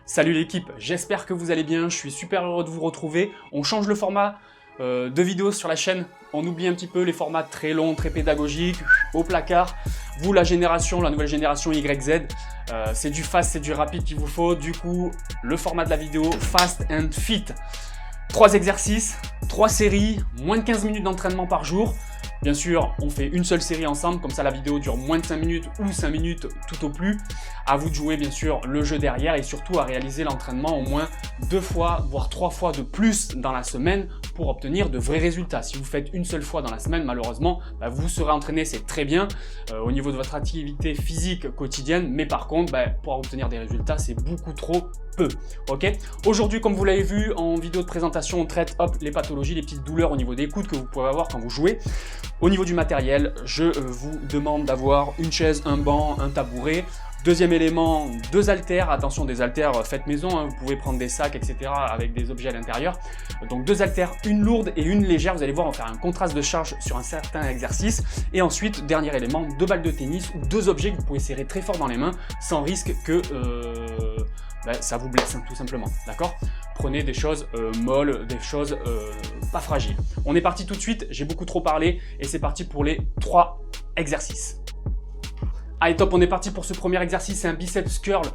Salut l'équipe, j'espère que vous allez bien, je suis super heureux de vous retrouver. On change le format de vidéos sur la chaîne, on oublie un petit peu les formats très longs, très pédagogiques, au placard. Vous, la nouvelle génération YZ, c'est du fast, c'est du rapide qu'il vous faut. Du coup, le format de la vidéo, fast and fit. 3 exercices, 3 séries, moins de 15 minutes d'entraînement par jour. Bien sûr, on fait une seule série ensemble, comme ça la vidéo dure moins de 5 minutes ou 5 minutes tout au plus. À vous de jouer bien sûr le jeu derrière et surtout à réaliser l'entraînement au moins 2 fois, voire 3 fois de plus dans la semaine pour obtenir de vrais résultats. Si vous faites une seule fois dans la semaine, malheureusement, vous serez entraîné, c'est très bien au niveau de votre activité physique quotidienne, mais par contre, pour obtenir des résultats, c'est beaucoup trop peu. Ok. Aujourd'hui, comme vous l'avez vu en vidéo de présentation, on traite les pathologies, les petites douleurs au niveau des coudes que vous pouvez avoir quand vous jouez. Au niveau du matériel, je vous demande d'avoir une chaise, un banc, un tabouret. Deuxième élément, 2 haltères. Attention, des haltères faites maison, hein, vous pouvez prendre des sacs, etc. avec des objets à l'intérieur. Donc 2 haltères, une lourde et une légère. Vous allez voir, on va faire un contraste de charge sur un certain exercice. Et ensuite, dernier élément, 2 balles de tennis ou 2 objets que vous pouvez serrer très fort dans les mains sans risque que ça vous blesse, hein, tout simplement. D'accord ? Prenez des choses molles, des choses pas fragiles. On est parti tout de suite, j'ai beaucoup trop parlé et c'est parti pour les 3 exercices. Allez top, on est parti pour ce premier exercice, c'est un biceps curl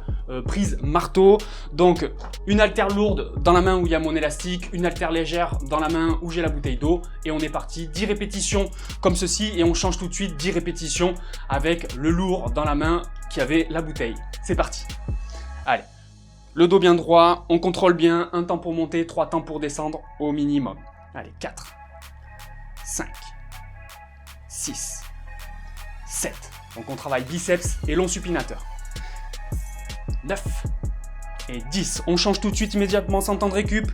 prise marteau. Donc une haltère lourde dans la main où il y a mon élastique, une haltère légère dans la main où j'ai la bouteille d'eau et on est parti 10 répétitions comme ceci et on change tout de suite 10 répétitions avec le lourd dans la main qui avait la bouteille. C'est parti. Allez. Le dos bien droit, on contrôle bien, 1 temps pour monter, 3 temps pour descendre au minimum. Allez, 4, 5, 6, 7. Donc on travaille biceps et long supinateur. 9 et 10. On change tout de suite immédiatement sans temps de récup.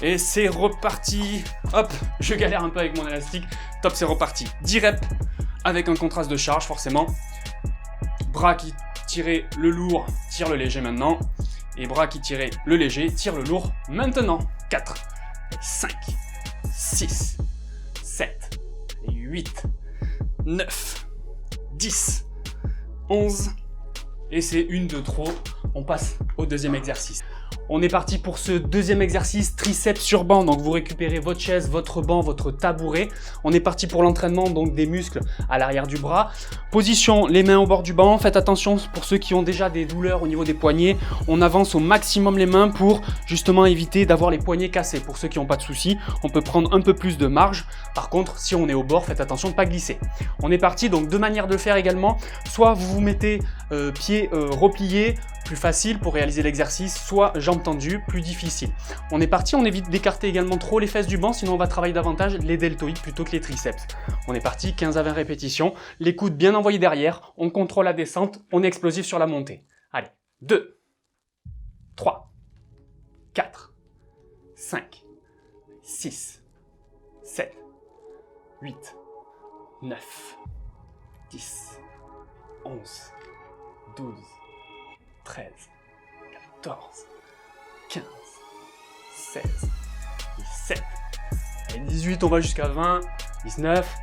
Et c'est reparti. Hop, je galère un peu avec mon élastique. Top, c'est reparti. 10 reps avec un contraste de charge forcément. Bras qui tiraient le lourd, tire le léger maintenant. Et bras qui tiraient le léger, tire le lourd maintenant. 4, 5, 6, 7, 8, 9, 10, 11. Et c'est une de trop. On passe au deuxième exercice. On est parti pour ce deuxième exercice, triceps sur banc. Donc vous récupérez votre chaise, votre banc, votre tabouret. On est parti pour l'entraînement donc des muscles à l'arrière du bras. Position, les mains au bord du banc. Faites attention pour ceux qui ont déjà des douleurs au niveau des poignets. On avance au maximum les mains pour justement éviter d'avoir les poignets cassés. Pour ceux qui n'ont pas de soucis, on peut prendre un peu plus de marge. Par contre, si on est au bord, faites attention de ne pas glisser. On est parti, donc 2 manières de le faire également. Soit vous vous mettez pieds repliés, plus facile pour réaliser l'exercice, soit jambes tendues, plus difficile. On est parti, on évite d'écarter également trop les fesses du banc, sinon on va travailler davantage les deltoïdes plutôt que les triceps. On est parti, 15 à 20 répétitions, les coudes bien envoyés derrière, on contrôle la descente, on est explosif sur la montée. Allez, 2, 3, 4, 5, 6, 7, 8, 9, 10, 11, 12, 13, 14, 15, 16, 17, et 18, on va jusqu'à 20, 19,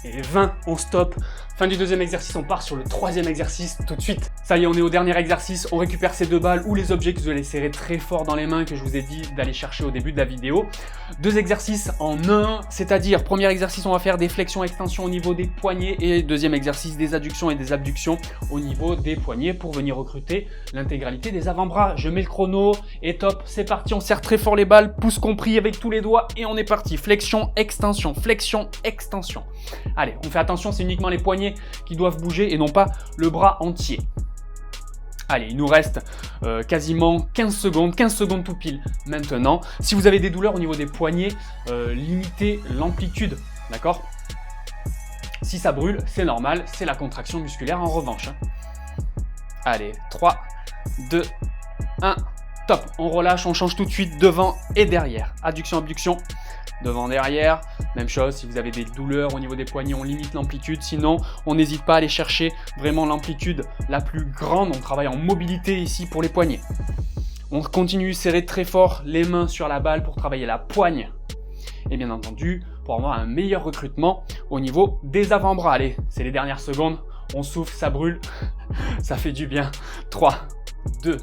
et 20, on stoppe. Fin du deuxième exercice, on part sur le troisième exercice tout de suite. Ça y est, on est au dernier exercice, on récupère ces 2 balles ou les objets que vous allez serrer très fort dans les mains que je vous ai dit d'aller chercher au début de la vidéo. 2 exercices en un, c'est-à-dire premier exercice, on va faire des flexions-extensions au niveau des poignets et deuxième exercice, des adductions et des abductions au niveau des poignets pour venir recruter l'intégralité des avant-bras. Je mets le chrono et top, c'est parti, on serre très fort les balles, pouce compris avec tous les doigts et on est parti. Flexion, extension, flexion, extension. Allez, on fait attention, c'est uniquement les poignets qui doivent bouger et non pas le bras entier. Allez, il nous reste quasiment 15 secondes tout pile maintenant. Si vous avez des douleurs au niveau des poignets, limitez l'amplitude, d'accord ? Si ça brûle, c'est normal, c'est la contraction musculaire en revanche. Allez, 3, 2, 1, top. On relâche, on change tout de suite devant et derrière. Adduction, abduction. Devant, derrière, même chose, si vous avez des douleurs au niveau des poignets, on limite l'amplitude, sinon on n'hésite pas à aller chercher vraiment l'amplitude la plus grande, on travaille en mobilité ici pour les poignets. On continue, serrer très fort les mains sur la balle pour travailler la poigne. Et bien entendu, pour avoir un meilleur recrutement au niveau des avant-bras. Allez, c'est les dernières secondes, on souffle, ça brûle, ça fait du bien. 3, 2,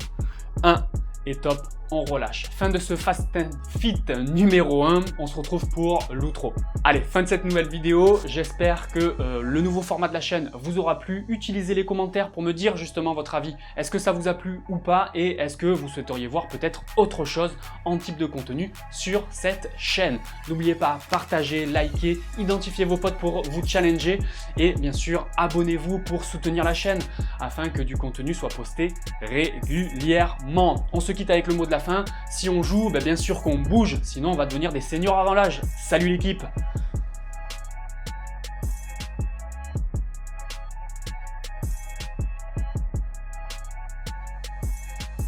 1, et top, on relâche. Fin de ce Fast and Fit numéro 1, on se retrouve pour l'outro. Allez, fin de cette nouvelle vidéo, j'espère que le nouveau format de la chaîne vous aura plu. Utilisez les commentaires pour me dire justement votre avis. Est-ce que ça vous a plu ou pas et est-ce que vous souhaiteriez voir peut-être autre chose en type de contenu sur cette chaîne. N'oubliez pas, partagez, likez, identifiez vos potes pour vous challenger et bien sûr, abonnez-vous pour soutenir la chaîne afin que du contenu soit posté régulièrement. On se quitte avec le mot de la fin. Si on joue, bien sûr qu'on bouge, sinon on va devenir des seniors avant l'âge. Salut l'équipe!